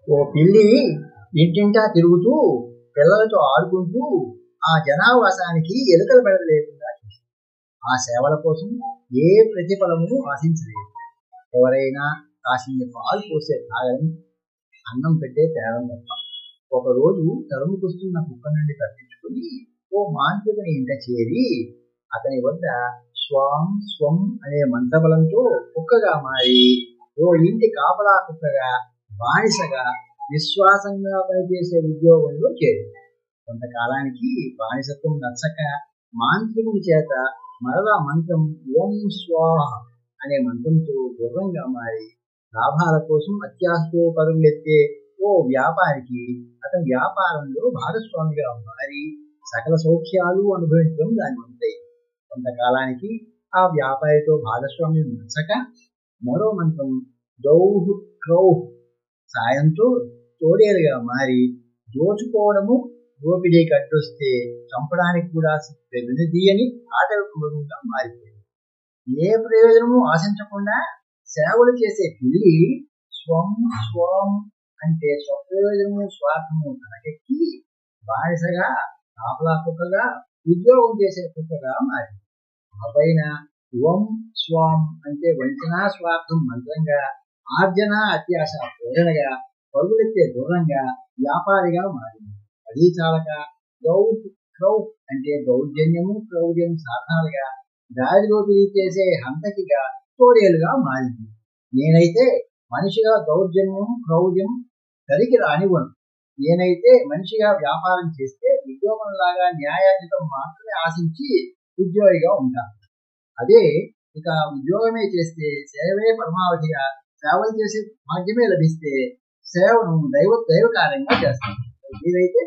ఓ పిల్లి ఇంటింటా తిరుగుతూ పిల్లలతో ఆడుకుంటూ ఆ జనావాసానికి ఎలుకల బెడద లేకుండా చూసింది. ఆ సేవల కోసం ఏ ప్రతిఫలము ఆశించలేదు. ఎవరైనా కాసిన్ని పాలు పోసే తాగడం, అన్నం పెట్టే తేడం తప్ప. ఒకరోజు తరుముకొస్తున్న కుక్క నుండి తప్పించుకుని ఓ మాంత్రికుని ఇంట చేరి అతని వద్ద స్వాం స్వం అనే మంత్రబలంతో కుక్కగా మారి ఓ ఇంటి కాపలా కుక్కగా బానిసగా విశ్వాసంగా పనిచేసే ఉద్యోగంలో చేరింది. కొంతకాలానికి బానిసత్వం నచ్చక మాంత్రికుని చేత మరలా మంత్రం ఓం స్వాహ అనే మంత్రంతో గుర్రంగా మారి లాభాల కోసం అత్యాశతో పరుగులెత్తే ఓ వ్యాపారికి అతని వ్యాపారంలో భాగస్వామిగా మారి సకల సౌఖ్యాలు అనుభవించడం దాని వంతై. కొంతకాలానికి ఆ వ్యాపారితో భాగస్వామ్యం నచ్చక మరో మంత్రం దౌహ్ క్రౌహ్ సాయంతో తోడేలుగా మారి దోచుకోవడము, దోపిడీకి అడ్డొస్తే చంపడానికి కూడా వెనుదీయని ఆటవికుడుగా మారిపోయింది. ఏ ప్రయోజనము ఆశించకుండా సేవలు చేసే పిల్లి స్వం స్వం అంటే స్వప్రయోజనము స్వార్థము తనకెక్కి బానిసగా కాపలా కుక్కగా ఉద్యోగం చేసే కుక్కగా మారింది. ఆ పైన ఓం స్వాం అంటే వంచనా స్వార్థం మంత్రంగా, ఆర్జన అత్యాశ ప్రేరణగా, పరుగులెత్తే దూరంగా వ్యాపారిగా మారింది. అది చాలక దౌహ్ క్రౌహ్ అంటే దౌర్జన్యము క్రౌర్యం సాధనాలుగా, దారిలోకి చేసే హంతకిగా తోడేలుగా మారింది. నేనైతే మనిషిగా దౌర్జన్యం క్రౌర్యం సరికి రానివ్వను. నేనైతే మనిషిగా వ్యాపారం చేస్తే ఉద్యోగంలాగా న్యాయాధితం మాత్రమే ఆశించి ఉద్యోగిగా ఉంటాను. అదే ఇక ఉద్యోగమే చేస్తే సేవే పరమావధిగా సేవలు చేసే భాగ్యమే లభిస్తే సేవను దైవ కార్యంగా చేస్తాను. మీరైతే